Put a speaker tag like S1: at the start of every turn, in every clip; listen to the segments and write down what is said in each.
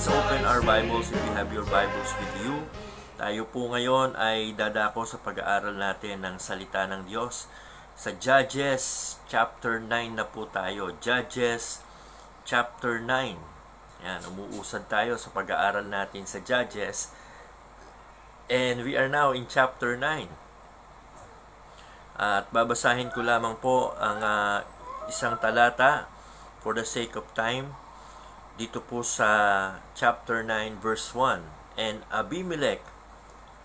S1: Let's open our Bibles if you have your Bibles with you. Tayo po ngayon ay dadako sa pag-aaral natin ng salita ng Diyos. Sa Judges chapter 9 na po tayo. Judges chapter 9. Yan, umuusad tayo sa pag-aaral natin sa Judges. And we are now in chapter 9. At babasahin ko lamang po ang isang talata for the sake of time. Dito po sa chapter 9 verse 1. And Abimelech,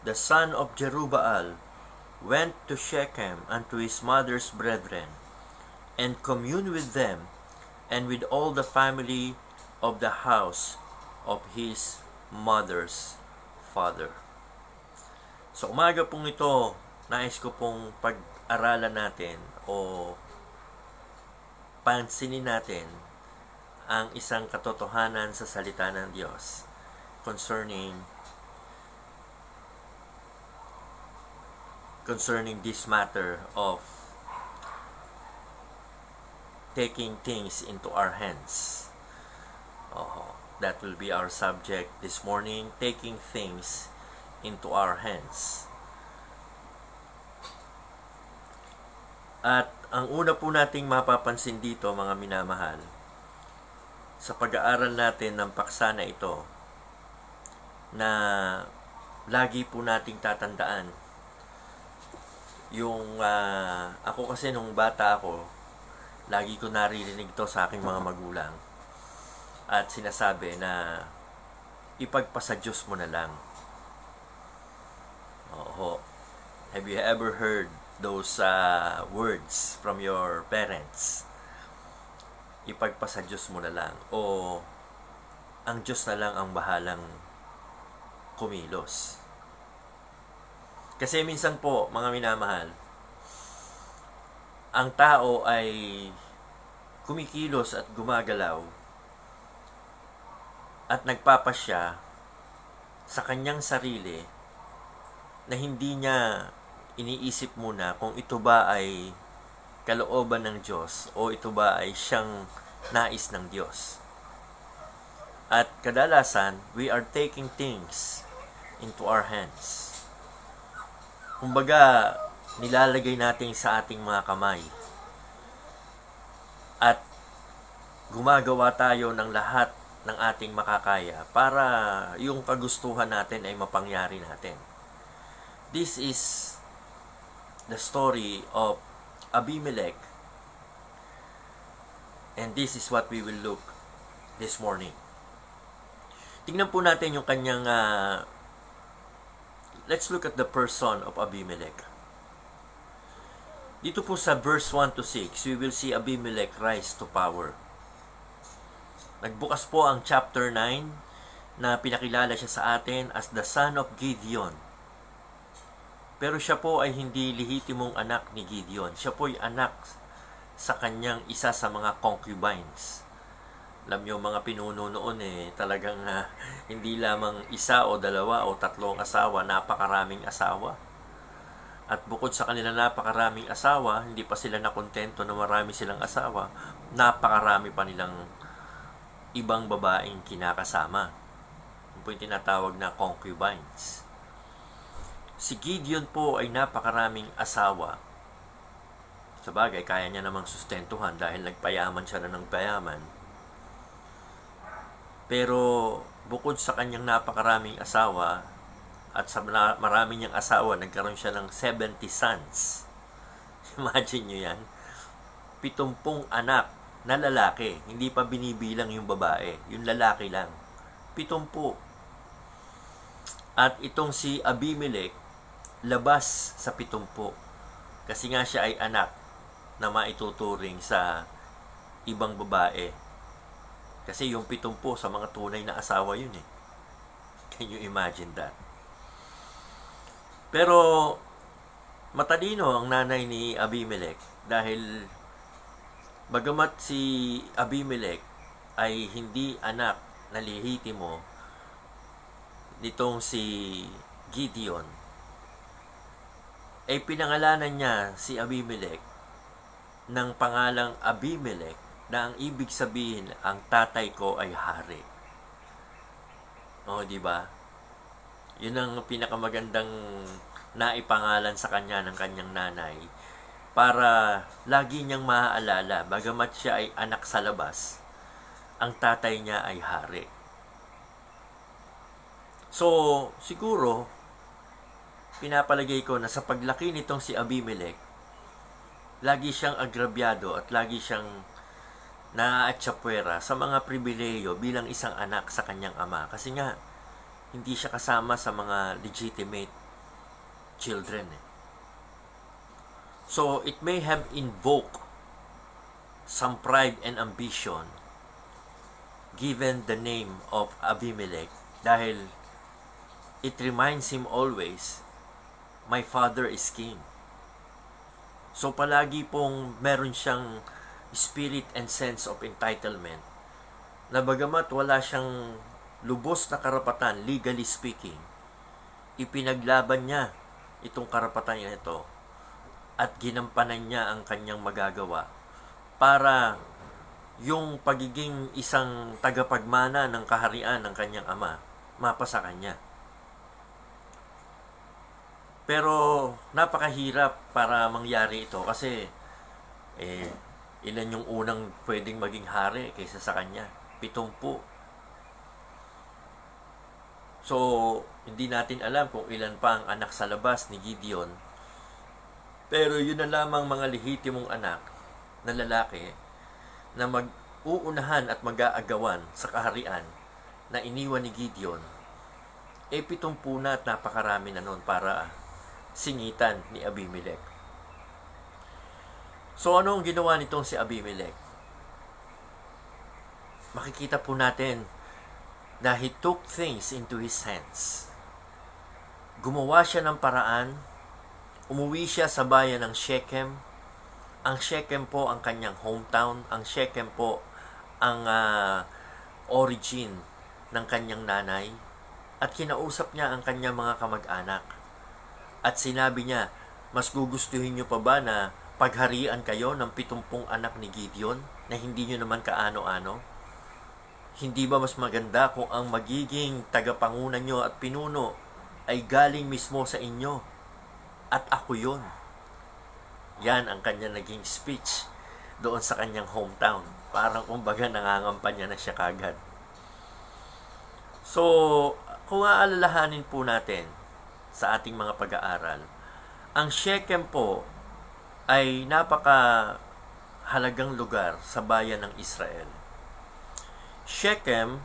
S1: the son of Jerubbaal, went to Shechem unto his mother's brethren, and communed with them, and with all the family of the house of his mother's father. So umaga pong ito, nais ko pong pag-aralan natin o pansinin natin ang isang katotohanan sa salita ng Diyos concerning this matter of taking things into our hands. That will be our subject this morning, taking things into our hands. At ang una po nating mapapansin dito, mga minamahal, sa pag-aaral natin ng paksa na ito, na lagi po nating tatandaan yung ako kasi nung bata ako, lagi ko naririnig to sa aking mga magulang at sinasabi na ipagpasa Diyos mo na lang. Have you ever heard those words from your parents? Ipagpasa Diyos mo na lang, o ang Diyos na lang ang bahalang kumilos. Kasi minsan po, mga minamahal, ang tao ay kumikilos at gumagalaw at nagpapasya sa kanyang sarili na hindi niya iniisip muna kung ito ba ay kalooban ng Diyos o ito ba ay siyang nais ng Diyos. At kadalasan, we are taking things into our hands. Kumbaga, nilalagay natin sa ating mga kamay. At gumagawa tayo ng lahat ng ating makakaya para yung kagustuhan natin ay mapangyari natin. This is the story of Abimelech, and this is what we will look this morning. Tingnan po natin yung kanyang let's look at the person of Abimelech. Dito po sa verse 1 to 6, we will see Abimelech rise to power. Nagbukas po ang chapter 9 na pinakilala siya sa atin as the son of Gideon. Pero siya po ay hindi lehitimong anak ni Gideon. Siya po ay anak sa kanyang isa sa mga concubines. Alam niyo, mga pinuno noon talagang hindi lamang isa o dalawa o tatlong asawa, napakaraming asawa. At bukod sa kanila napakaraming asawa, hindi pa sila nakontento na marami silang asawa, napakarami pa nilang ibang babaeng kinakasama. Yung po yung tinatawag na concubines. Si Gideon po ay napakaraming asawa. Sabagay, kaya niya namang sustentuhan dahil nagpayaman siya na ng payaman. Pero bukod sa kanyang napakaraming asawa at sa marami niyang asawa, nagkaroon siya ng 70 sons. Imagine nyo yan. 70 anak na lalaki. Hindi pa binibilang yung babae. Yung lalaki lang. 70. At itong si Abimelech, labas sa 70. Kasi nga siya ay anak na maituturing sa ibang babae. Kasi yung 70 sa mga tunay na asawa yun . Can you imagine that? Pero matalino ang nanay ni Abimelech dahil bagamat si Abimelech ay hindi anak na lehitimo nitong si Gideon, ay pinangalanan niya si Abimelech ng pangalang Abimelech na ang ibig sabihin, ang tatay ko ay hari. O, di ba? Yun ang pinakamagandang naipangalan sa kanya ng kanyang nanay para lagi niyang maaalala, bagamat siya ay anak sa labas, ang tatay niya ay hari. So, siguro, pinapalagay ko na sa paglaki nitong si Abimelech, lagi siyang agrabyado at lagi siyang naaatsapwera sa mga pribileyo bilang isang anak sa kanyang ama. Kasi nga, hindi siya kasama sa mga legitimate children. So, it may have invoked some pride and ambition given the name of Abimelech dahil it reminds him always, my father is king. So, palagi pong meron siyang spirit and sense of entitlement na bagamat wala siyang lubos na karapatan, legally speaking, ipinaglaban niya itong karapatan niya ito at ginampanan niya ang kanyang magagawa para yung pagiging isang tagapagmana ng kaharian ng kanyang ama mapasa kanya. Pero napakahirap para mangyari ito kasi ilan yung unang pwedeng maging hari kaysa sa kanya? 70. So, hindi natin alam kung ilan pa ang anak sa labas ni Gideon. Pero yun na lamang mga lehitimong anak na lalaki na mag-uunahan at mag-aagawan sa kaharian na iniwan ni Gideon. 70 na at napakarami na noon para singitan ni Abimelech. So, ano ang ginawa nitong si Abimelech? Makikita po natin na he took things into his hands. Gumawa siya ng paraan, umuwi siya sa bayan ng Shechem. Ang Shechem po ang kanyang hometown. Ang Shechem po ang origin ng kanyang nanay. At kinausap niya ang kanyang mga kamag-anak. At sinabi niya, mas gugustuhin niyo pa ba na pagharian kayo ng 70 anak ni Gideon na hindi nyo naman kaano-ano? Hindi ba mas maganda kung ang magiging tagapangunan nyo at pinuno ay galing mismo sa inyo at ako yon? Yan ang kanya naging speech doon sa kanyang hometown. Parang kumbaga nangangampanya na siya kagad. So, kung aalalahanin po natin sa ating mga pag-aaral, ang Shechem po ay napaka-halagang lugar sa bayan ng Israel. Shechem,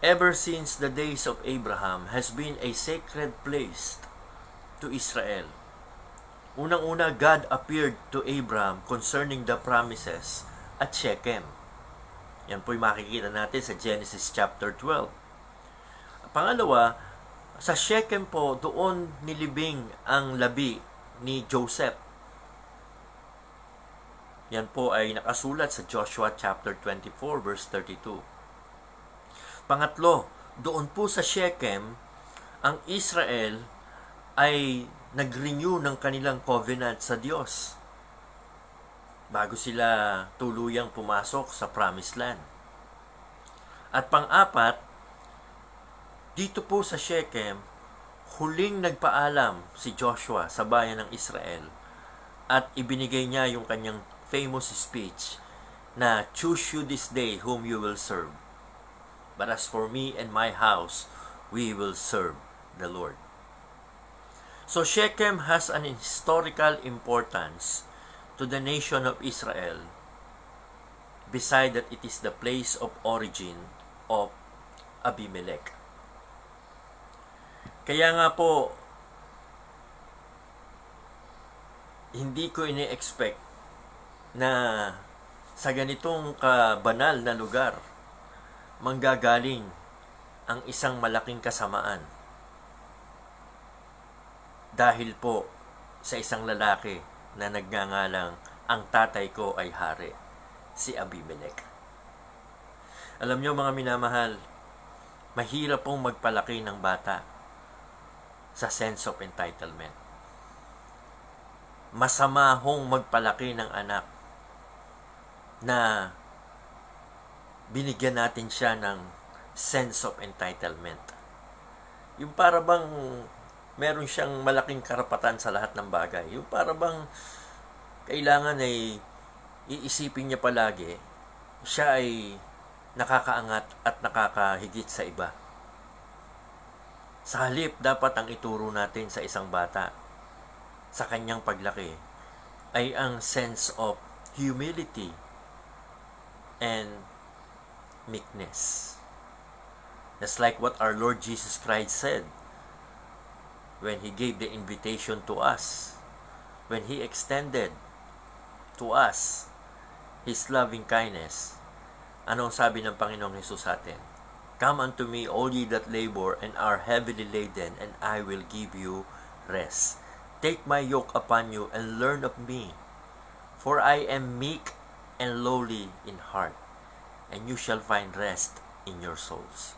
S1: ever since the days of Abraham, has been a sacred place to Israel. Unang-una, God appeared to Abraham concerning the promises at Shechem. Yan po'y makikita natin sa Genesis chapter 12. Pangalawa, sa Shechem po, doon nilibing ang labi ni Joseph. Yan po ay nakasulat sa Joshua chapter 24 verse 32. Pangatlo, doon po sa Shechem, ang Israel ay nag-renew ng kanilang covenant sa Diyos bago sila tuluyang pumasok sa Promised Land. At pang-apat, dito po sa Shechem, huling nagpaalam si Joshua sa bayan ng Israel at ibinigay niya yung kanyang famous speech na, choose you this day whom you will serve. But as for me and my house, we will serve the Lord. So Shechem has an historical importance to the nation of Israel, beside that it is the place of origin of Abimelech. Kaya nga po, hindi ko ini-expect na sa ganitong kabanal na lugar manggagaling ang isang malaking kasamaan dahil po sa isang lalaki na nagngangalang ang tatay ko ay hari, si Abimelech. Alam nyo mga minamahal, mahirap pong magpalaki ng bata sa sense of entitlement. Masama hong magpalaki ng anak na binigyan natin siya ng sense of entitlement. Yung para bang meron siyang malaking karapatan sa lahat ng bagay. Yung para bang kailangan ay iisipin niya palagi, siya ay nakakaangat at nakakahigit sa iba. Sa halip, dapat ang ituro natin sa isang bata sa kanyang paglaki ay ang sense of humility and meekness. Just like what our Lord Jesus Christ said when He gave the invitation to us, when He extended to us His loving kindness. Anong sabi ng Panginoong Hesus sa atin? Come unto me, all ye that labor and are heavily laden, and I will give you rest. Take my yoke upon you and learn of me, for I am meek and lowly in heart, and you shall find rest in your souls.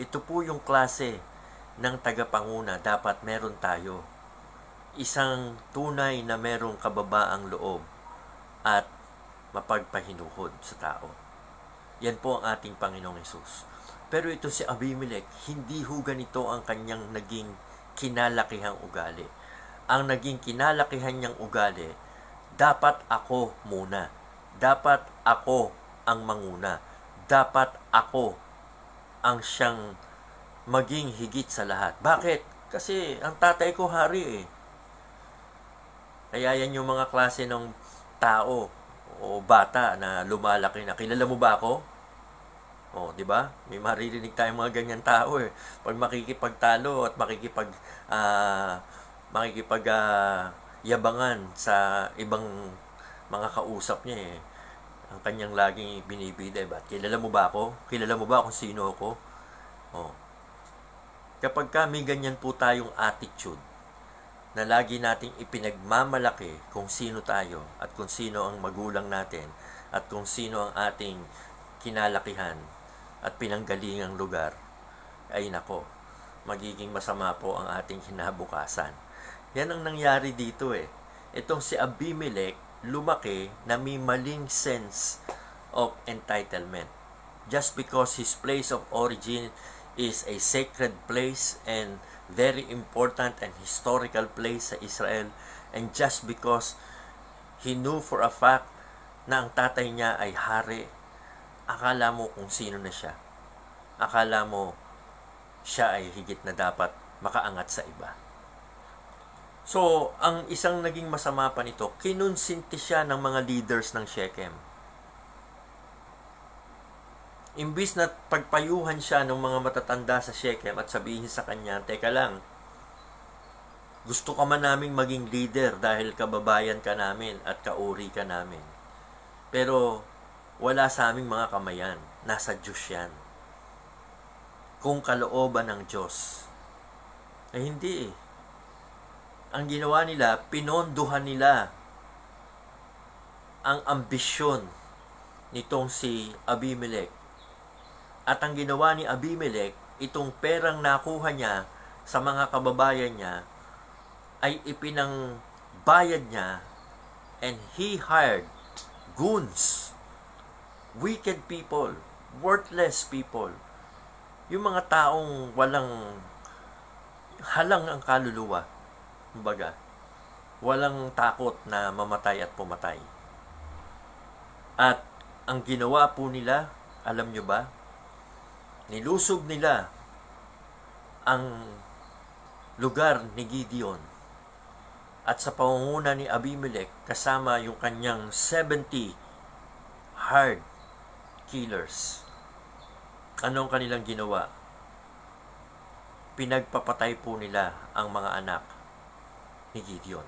S1: Ito po yung klase ng tagapanguna dapat meron tayo. Isang tunay na merong kababaang loob at mapagpahinuhod sa tao. Yan po ang ating Panginoong Hesus. Pero ito si Abimelech, hindi ho ganito ang kanyang naging kinalakihang ugali. Ang naging kinalakihan niyang ugali, dapat ako muna. Dapat ako ang manguna. Dapat ako ang siyang maging higit sa lahat. Bakit? Kasi ang tatay ko hari eh. Kaya yan yung mga klase ng tao o bata na lumalaki na, kilala mo ba ako? O, di ba? May maririnig tayong mga ganyan tao eh. Pag makikipagtalo at yabangan sa ibang mga kausap niya eh. Ang kanyang laging binibida, ba't kilala mo ba ako? Kilala mo ba kung sino ako? O. Kapag may ganyan po tayong attitude, na lagi nating ipinagmamalaki kung sino tayo at kung sino ang magulang natin at kung sino ang ating kinalakihan at pinanggalingang lugar, ay nako, magiging masama po ang ating kinabukasan. Yan ang nangyari dito eh. Itong si Abimelech, lumaki na may maling sense of entitlement. Just because his place of origin is a sacred place and very important and historical place sa Israel, and just because he knew for a fact na ang tatay niya ay hari, akala mo kung sino na siya. Akala mo siya ay higit na dapat makaangat sa iba. So, ang isang naging masama pa nito, kinonsinti siya ng mga leaders ng Shechem. Imbis na pagpayuhan siya ng mga matatanda sa Shechem at sabihin sa kanya, teka lang, gusto ka man naming maging leader dahil kababayan ka namin at kauri ka namin. Pero wala sa aming mga kamayan. Nasa Diyos yan. Kung kalooban ng Diyos. Eh hindi eh. Ang ginawa nila, pinonduhan nila ang ambisyon nitong si Abimelech. At ang ginawa ni Abimelech, itong perang nakuha niya sa mga kababayan niya, ay ipinangbayad niya, and he hired goons, wicked people, worthless people, yung mga taong walang halang ang kaluluwa, kumbaga, walang takot na mamatay at pumatay. At ang ginawa po nila, alam nyo ba? Nilusog nila ang lugar ni Gideon at sa pangunguna ni Abimelech kasama yung kanyang 70 hard killers. Anong kanilang ginawa? Pinagpapatay po nila ang mga anak ni Gideon.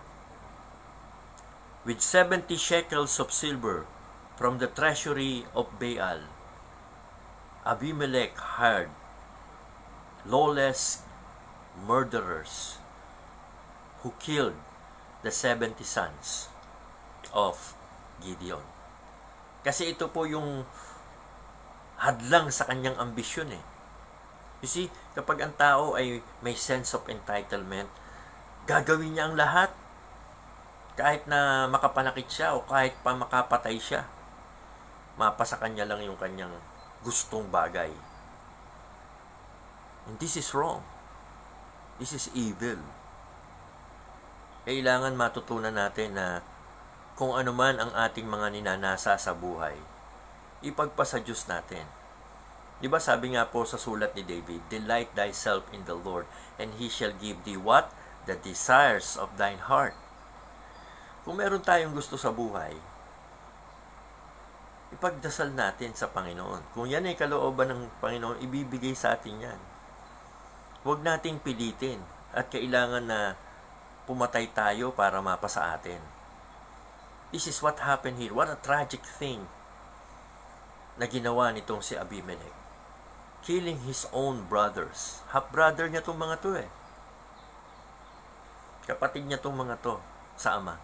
S1: With 70 shekels of silver from the treasury of Baal, Abimelech hired lawless murderers who killed the 70 sons of Gideon. Kasi ito po yung hadlang sa kanyang ambisyon eh. You see, kapag ang tao ay may sense of entitlement, gagawin niya ang lahat. Kahit na makapanakit siya o kahit pa makapatay siya, mapasa kanya lang yung kanyang gustong bagay. And this is wrong. This is evil. Kailangan matutunan natin na kung ano man ang ating mga ninanasa sa buhay, ipagpasa Diyos natin. Diba sabi nga po sa sulat ni David, delight thyself in the Lord, and He shall give thee what? The desires of thine heart. Kung meron tayong gusto sa buhay, ipagdasal natin sa Panginoon. Kung yan ay kalooban ng Panginoon, ibibigay sa atin yan. Huwag nating pilitin at kailangan na pumatay tayo para mapasa atin. This is what happened here. What a tragic thing na ginawa nitong si Abimelech. Killing his own brothers. Half-brother niya itong mga to eh. Kapatid niya itong mga to sa ama.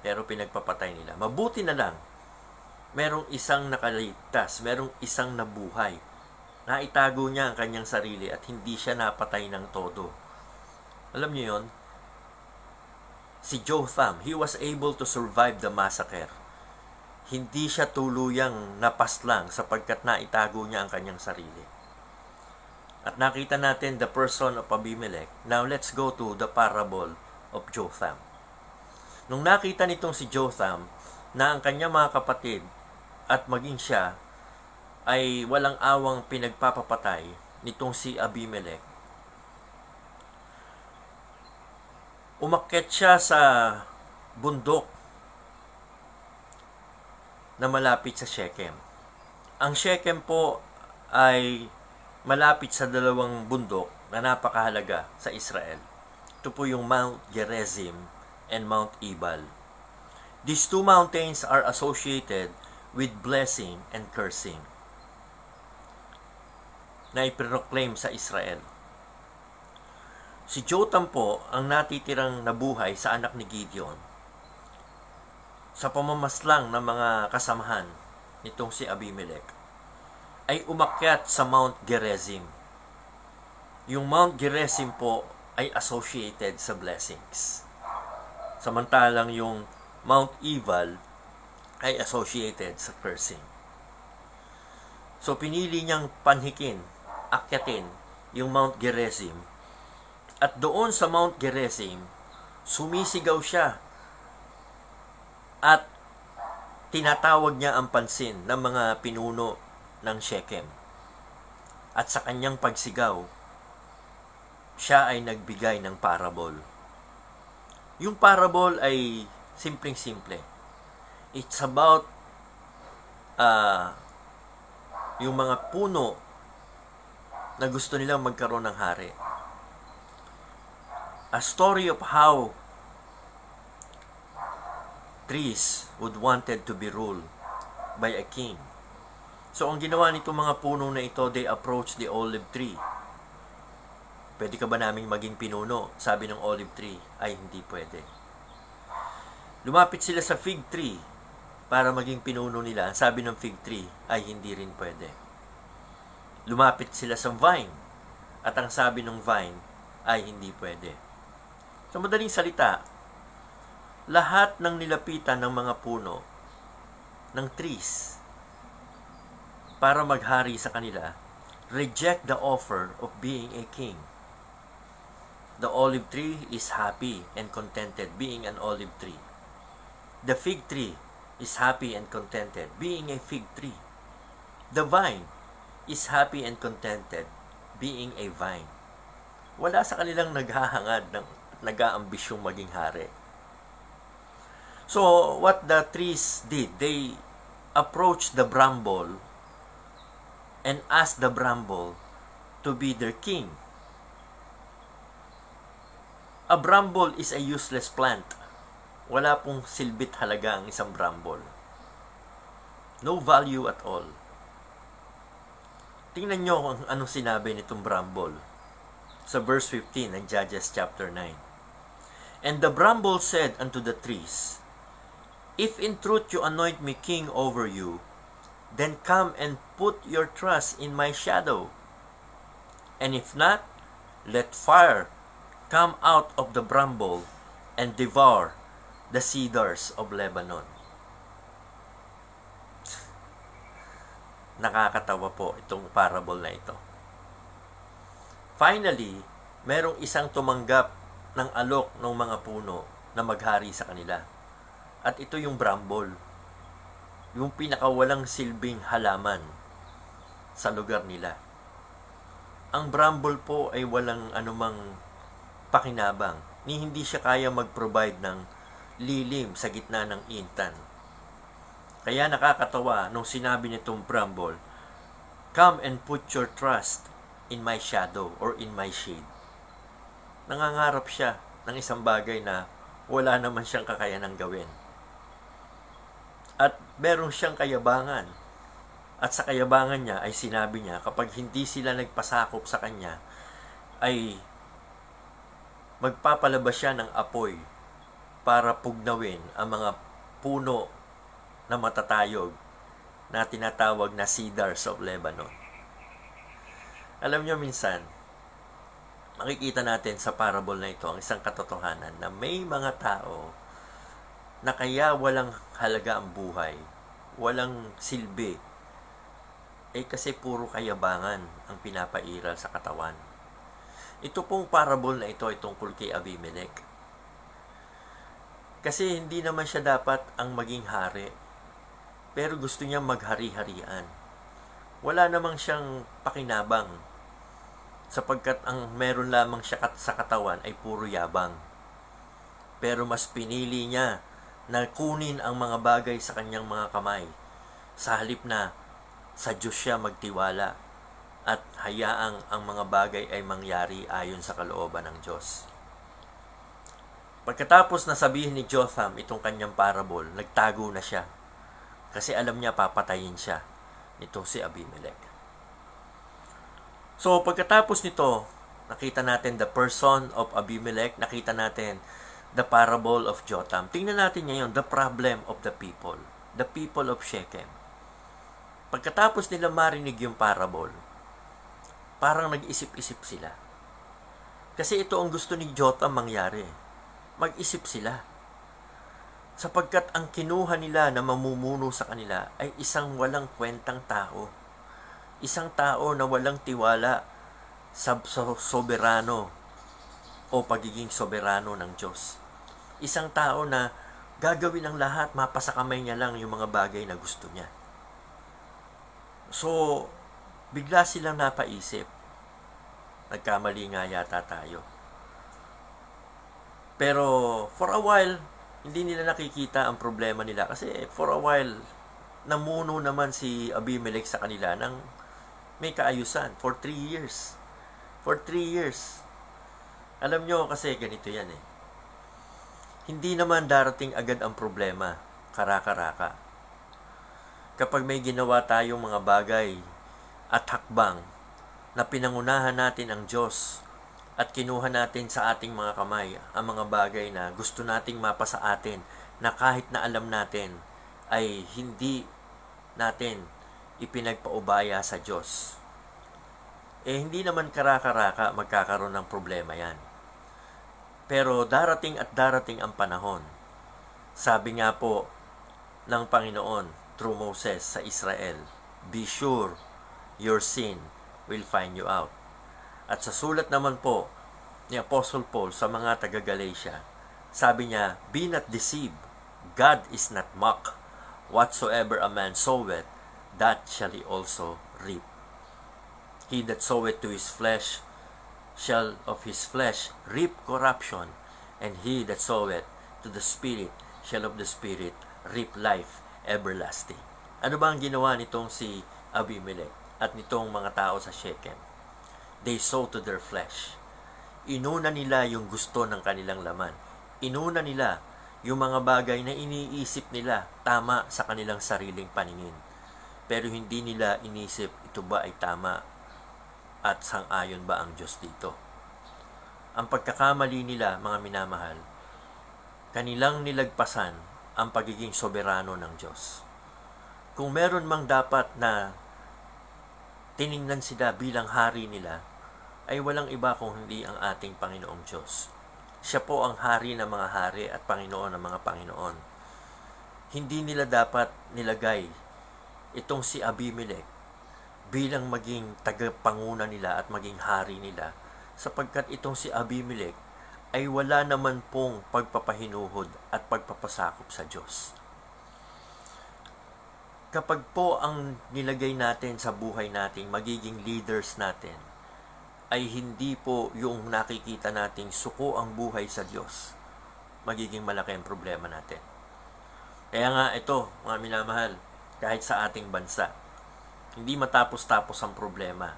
S1: Pero pinagpapatay nila. Mabuti na lang, merong isang nakaligtas, merong isang nabuhay. Naitago niya ang kanyang sarili at hindi siya napatay ng todo. Alam niyo yon? Si Jotham, he was able to survive the massacre. Hindi siya tuluyang napaslang sapagkat naitago niya ang kanyang sarili. At nakita natin the person of Abimelech. Now let's go to the parable of Jotham. Nung nakita nitong si Jotham na ang kanyang mga kapatid at maging siya ay walang awang pinagpapapatay nitong si Abimelech, umakyat siya sa bundok na malapit sa Shechem. Ang Shechem po ay malapit sa dalawang bundok na napakahalaga sa Israel. Ito po yung Mount Gerizim and Mount Ebal. These two mountains are associated with blessing and cursing na iproclaim sa Israel. Si Jotham po ang natitirang nabuhay sa anak ni Gideon sa pamamaslang ng mga kasamahan nitong si Abimelech ay umakyat sa Mount Gerizim. Yung Mount Gerizim po ay associated sa blessings. Samantalang yung Mount Ebal ay associated sa cursing. So pinili niyang panhikin, akyatin yung Mount Gerizim. At doon sa Mount Gerizim, sumisigaw siya at tinatawag niya ang pansin ng mga pinuno ng Shechem. At sa kanyang pagsigaw, siya ay nagbigay ng parable. Yung parable ay simpleng-simple. It's about yung mga puno na gusto nilang magkaroon ng hari. A story of how trees would wanted to be ruled by a king. So, ang ginawa nitong mga puno na ito, they approached the olive tree. Pwede ka ba naming maging pinuno? Sabi ng olive tree, ay hindi pwede. Lumapit sila sa fig tree para maging pinuno nila. Sabi ng fig tree, ay hindi rin pwede. Lumapit sila sa vine at ang sabi ng vine ay hindi pwede. Sa madaling salita, lahat ng nilapitan ng mga puno, ng trees, para maghari sa kanila, reject the offer of being a king. The olive tree is happy and contented being an olive tree. The fig tree is happy and contented being a fig tree. The vine is happy and contented being a vine. Wala sa kanilang naghahangad ng nag-aambisyong maging hari. So, what the trees did, they approached the bramble and asked the bramble to be their king. A bramble is a useless plant. Wala pong silbit halaga ang isang bramble. No value at all. Tingnan nyo kung anong sinabi nitong bramble sa verse 15 ng Judges chapter 9. And the bramble said unto the trees, If in truth you anoint me king over you, then come and put your trust in my shadow. And if not, let fire come out of the bramble and devour the cedars of Lebanon. Nakakatawa po itong parable na ito. Finally, merong isang tumanggap ng alok ng mga puno na maghari sa kanila. At ito yung bramble, yung pinakawalang silbing halaman sa lugar nila. Ang bramble po ay walang anumang pakinabang, ni hindi siya kaya mag-provide ng lilim sa gitna ng intan. Kaya nakakatawa nung sinabi nitong bramble, "Come and put your trust in my shadow or in my shade." Nangangarap siya ng isang bagay na wala naman siyang kakayanang gawin. At meron siyang kayabangan. At sa kayabangan niya ay sinabi niya, kapag hindi sila nagpasakop sa kanya, ay magpapalabas siya ng apoy para pugnawin ang mga puno na matatayog na tinatawag na cedars of Lebanon. Alam niyo, minsan, makikita natin sa parable na ito ang isang katotohanan na may mga tao na kaya walang halaga ang buhay, walang silbi, kasi puro kayabangan ang pinapairal sa katawan. Ito pong parable na ito ay tungkol kay Abimelech. Kasi hindi naman siya dapat ang maging hari, pero gusto niya maghari-harian. Wala namang siyang pakinabang, sapagkat ang meron lamang siya sa katawan ay puro yabang. Pero mas pinili niya na kunin ang mga bagay sa kanyang mga kamay, sa halip na sa Diyos siya magtiwala at hayaang ang mga bagay ay mangyari ayon sa kalooban ng Diyos. Pagkatapos na sabihin ni Jotham itong kanyang parable, nagtago na siya kasi alam niya papatayin siya nito si Abimelech. So pagkatapos nito, nakita natin the person of Abimelech, nakita natin the parable of Jotham. Tingnan natin ngayon the problem of the people of Shechem. Pagkatapos nila marinig yung parable, parang nag-isip-isip sila. Kasi ito ang gusto ni Jotham mangyari. Mag-isip sila. Sapagkat ang kinuha nila na mamumuno sa kanila ay isang walang kwentang tao. Isang tao na walang tiwala sa soberano o pagiging soberano ng Diyos. Isang tao na gagawin ang lahat, mapasakamay niya lang yung mga bagay na gusto niya. So, bigla silang napaisip. Nagkamali nga yata tayo. Pero, for a while, hindi nila nakikita ang problema nila. Kasi, for a while, namuno naman si Abimelech sa kanila ng may kaayusan. For 3 years. For 3 years. Alam nyo, kasi ganito yan eh. Hindi naman darating agad ang problema. Karaka-raka. Kapag may ginawa tayong mga bagay at hakbang na pinangunahan natin ang Diyos at kinuha natin sa ating mga kamay ang mga bagay na gusto nating mapasa atin na kahit na alam natin ay hindi natin ipinagpaubaya sa Diyos. Hindi naman karaka-raka magkakaroon ng problema yan. Pero darating at darating ang panahon. Sabi nga po ng Panginoon through Moses sa Israel, "Be sure your sin will find you out." At sa sulat naman po ni Apostle Paul sa mga taga-Galatia, sabi niya, "Be not deceived, God is not mocked. Whatsoever a man soweth, that shall he also reap. He that soweth to his flesh shall of his flesh reap corruption, and he that soweth to the Spirit shall of the Spirit reap life everlasting." Ano ba ang ginawa nitong si Abimelech at nitong mga tao sa Shechem? They sow to their flesh. Inuna nila yung gusto ng kanilang laman. Inuna nila yung mga bagay na iniisip nila tama sa kanilang sariling paningin. Pero hindi nila inisip ito ba ay tama at sang-ayon ba ang Diyos dito. Ang pagkakamali nila, mga minamahal, kanilang nilagpasan ang pagiging soberano ng Diyos. Kung meron mang dapat na tiningnan sila bilang hari nila, ay walang iba kung hindi ang ating Panginoong Diyos. Siya po ang hari ng mga hari at Panginoon ng mga Panginoon. Hindi nila dapat nilagay itong si Abimelech bilang maging tagapanguna nila at maging hari nila sapagkat itong si Abimelech ay wala naman pong pagpapahinuhod at pagpapasakop sa Diyos. Kapag po ang nilagay natin sa buhay natin, magiging leaders natin, ay hindi po yung nakikita nating suko ang buhay sa Diyos, magiging malaki ang problema natin. Kaya nga ito, mga minamahal, kahit sa ating bansa, hindi matapos-tapos ang problema.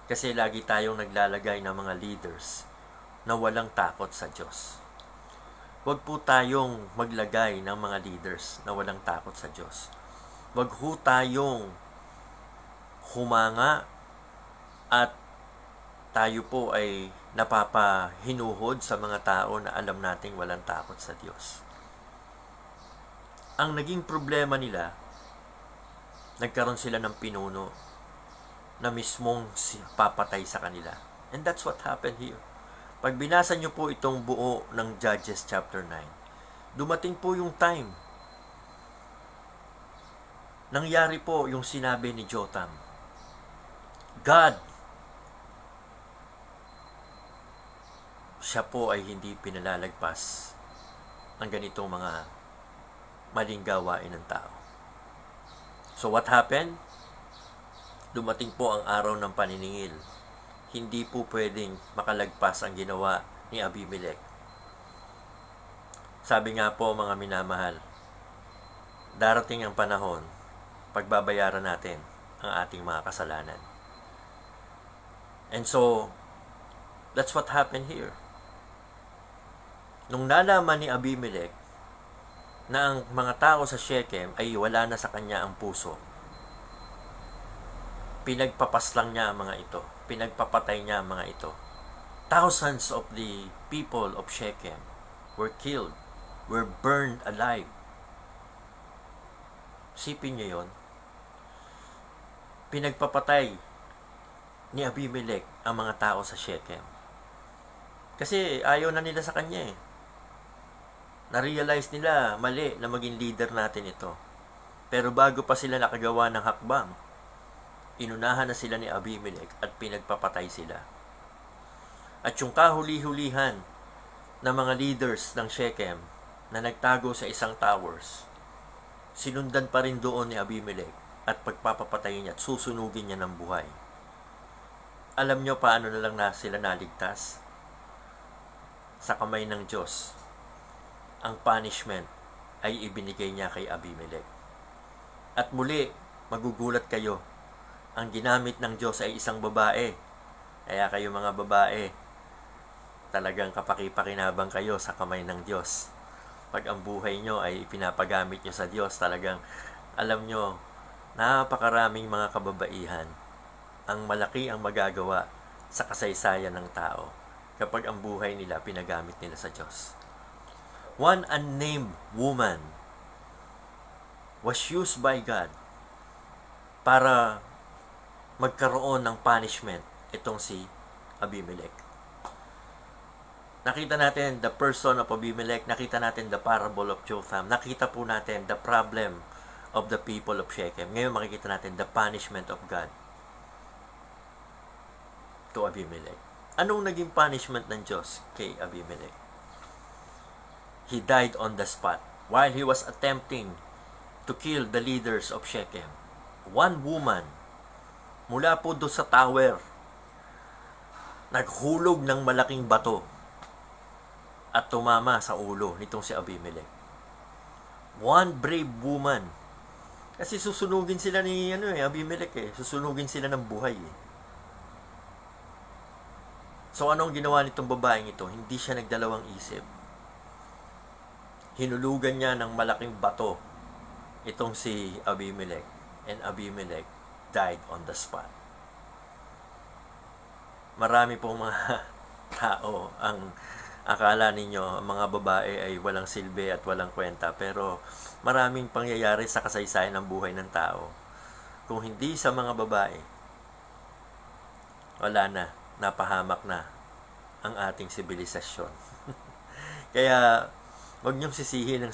S1: Kasi lagi tayong naglalagay ng mga leaders na walang takot sa Diyos. Huwag po tayong maglagay ng mga leaders na walang takot sa Diyos. Huwag po tayong humanga at tayo po ay napapahinuhod sa mga tao na alam nating walang takot sa Diyos. Ang naging problema nila, nagkaroon sila ng pinuno na mismong papatay sa kanila. And that's what happened here. Pag binasa nyo po itong buo ng Judges chapter 9, dumating po yung time. Nangyari po yung sinabi ni Jotham. God, siya po ay hindi pinalalagpas ng ganitong mga maling gawain ng tao. So what happened? Dumating po ang araw ng paniningil. Hindi po pwedeng makalagpas ang ginawa ni Abimelech. Sabi nga po mga minamahal, darating ang panahon, pagbabayaran natin ang ating mga kasalanan. And so, that's what happened here. Nung nalaman ni Abimelech na ang mga tao sa Shechem ay wala na sa kanya ang puso, pinagpapaslang niya ang mga ito. Pinagpapatay niya ang mga ito. Thousands of the people of Shechem were killed, were burned alive. Sipin niyo yon. Pinagpapatay ni Abimelech ang mga tao sa Shechem. Kasi ayaw na nila sa kanya eh. Na-realize nila mali na maging leader natin ito. Pero bago pa sila nakagawa ng hakbang, inunahan na sila ni Abimelech at pinagpapatay sila. At yung kahuli-hulihan ng mga leaders ng Shechem na nagtago sa isang towers, sinundan pa rin doon ni Abimelech at pagpapapatayin niya at susunugin niya ng buhay. Alam nyo paano na lang na sila naligtas? Sa kamay ng Diyos. Ang punishment ay ibinigay niya kay Abimelech. At muli, magugulat kayo. Ang ginamit ng Diyos ay isang babae. Kaya kayo mga babae, talagang kapaki-pakinabang kayo sa kamay ng Diyos. Pag ang buhay nyo ay pinapagamit nyo sa Diyos, talagang alam nyo, napakaraming mga kababaihan ang malaki ang magagawa sa kasaysayan ng tao kapag ang buhay nila pinagamit nila sa Diyos. One unnamed woman was used by God para magkaroon ng punishment itong si Abimelech. Nakita natin the person of Abimelech, nakita natin the parable of Jotham, nakita po natin the problem of the people of Shechem. Ngayon makikita natin the punishment of God to Abimelech. Anong naging punishment ng Diyos kay Abimelech? He died on the spot while he was attempting to kill the leaders of Shechem. One woman, mula po doon sa tower, naghulog ng malaking bato at tumama sa ulo nitong si Abimelech. One brave woman. Kasi susunugin sila ni Abimelech eh. Susunugin sila ng buhay eh. So anong ginawa nitong babaeng ito? Hindi siya nagdalawang isip. Hinulugan niya ng malaking bato itong si Abimelech, and Abimelech died on the spot. Marami pong mga tao ang akala ninyo mga babae ay walang silbi at walang kwenta, pero maraming pangyayari sa kasaysayan ng buhay ng tao. Kung hindi sa mga babae, wala na, napahamak na ang ating sibilisasyon. Kaya wag niyong sisihin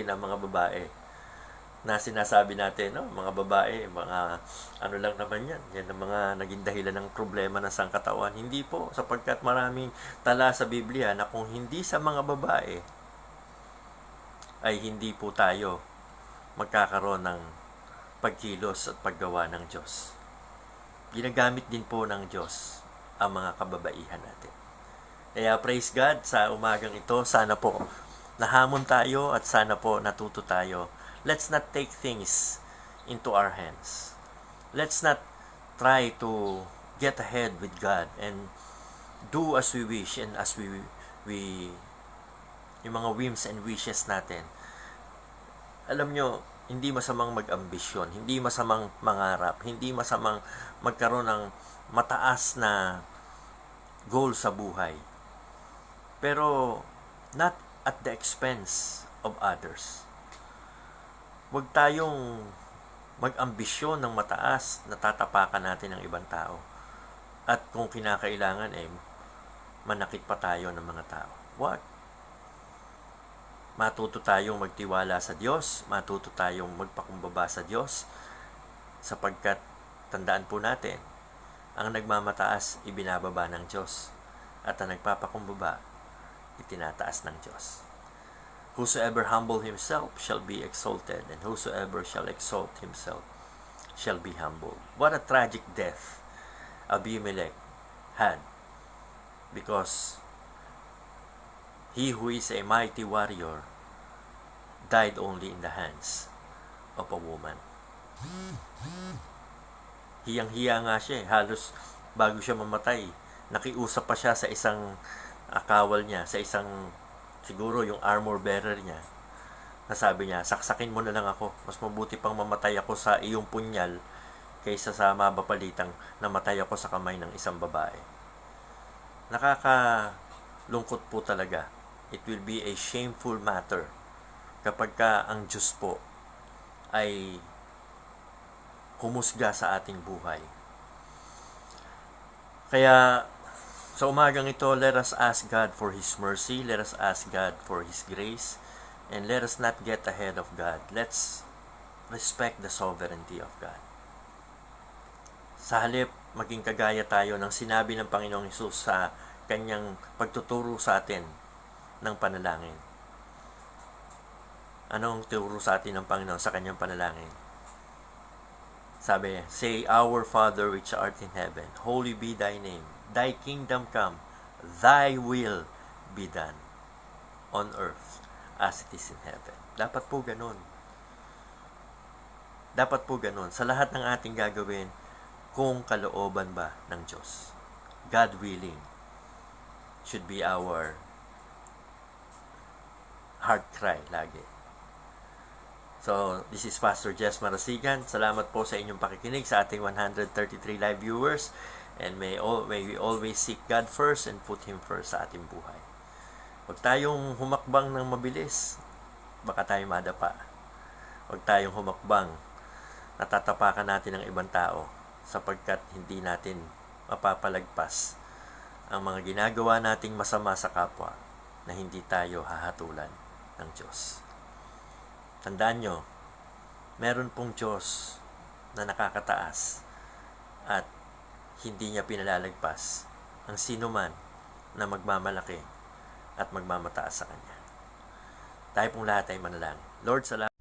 S1: ang mga babae na sinasabi natin, no, mga babae, mga ano lang naman yan. Yan ang mga naging dahilan ng problema ng sangkatawan. Hindi po, sapagkat maraming tala sa Biblia na kung hindi sa mga babae, ay hindi po tayo magkakaroon ng pagkilos at paggawa ng Diyos. Ginagamit din po ng Diyos ang mga kababaihan natin. Kaya praise God sa umagang ito. Sana po nahamon tayo at sana po natuto tayo. Let's not take things into our hands. Let's not try to get ahead with God and do as we wish and as we yung mga whims and wishes natin. Alam nyo, hindi masamang mag-ambisyon, hindi masamang mangarap, hindi masamang magkaroon ng mataas na goal sa buhay. Pero not at the expense of others. Huwag tayong mag-ambisyon ng mataas na tatapakan natin ng ibang tao. At kung kinakailangan manakit pa tayo ng mga tao. Huwag. Matuto tayong magtiwala sa Diyos, matuto tayong magpakumbaba sa Diyos, sapagkat tandaan po natin, ang nagmamataas ibinababa ng Diyos, at ang nagpapakumbaba itinataas ng Diyos. Whosoever humble himself shall be exalted, and whosoever shall exalt himself shall be humbled. What a tragic death Abimelech had, because he who is a mighty warrior died only in the hands of a woman. Hiyang-hiya nga siya. Halos bago siya mamatay, nakiusap pa siya sa isang akawal niya, sa isang siguro yung armor bearer niya. Nasabi niya, saksakin mo na lang ako. Mas mabuti pang mamatay ako sa iyong punyal kaysa sa mabapalitang namatay ako sa kamay ng isang babae. Nakakalungkot po talaga. It will be a shameful matter kapag ka ang Diyos po ay humusga sa ating buhay. Kaya sa umagang ito, let us ask God for His mercy, let us ask God for His grace, and let us not get ahead of God. Let's respect the sovereignty of God. Sa halip, maging kagaya tayo ng sinabi ng Panginoong Hesus sa kanyang pagtuturo sa atin ng panalangin. Anong turo sa atin ng Panginoon sa kanyang panalangin? Sabi, say, Our Father which art in heaven, holy be thy name. Thy kingdom come, thy will be done on earth as it is in heaven. Dapat po ganun. Dapat po ganun. Sa lahat ng ating gagawin, kung kalooban ba ng Diyos. God willing should be our heart cry lagi. So, this is Pastor Jess Marasigan. Salamat po sa inyong pakikinig sa ating 133 live viewers. And may we always seek God first and put Him first sa ating buhay. Huwag tayong humakbang ng mabilis. Baka tayo madapa. Huwag tayong humakbang. Natatapakan natin ng ibang tao sapagkat hindi natin mapapalagpas ang mga ginagawa nating masama sa kapwa na hindi tayo hahatulan ng Diyos. Tandaan nyo, meron pong Diyos na nakakataas at hindi niya pinalalagpas ang sino man na magmamalaki at magmamataas sa Kanya. Tayo pong lahat ay manalangin. Lord, salamat.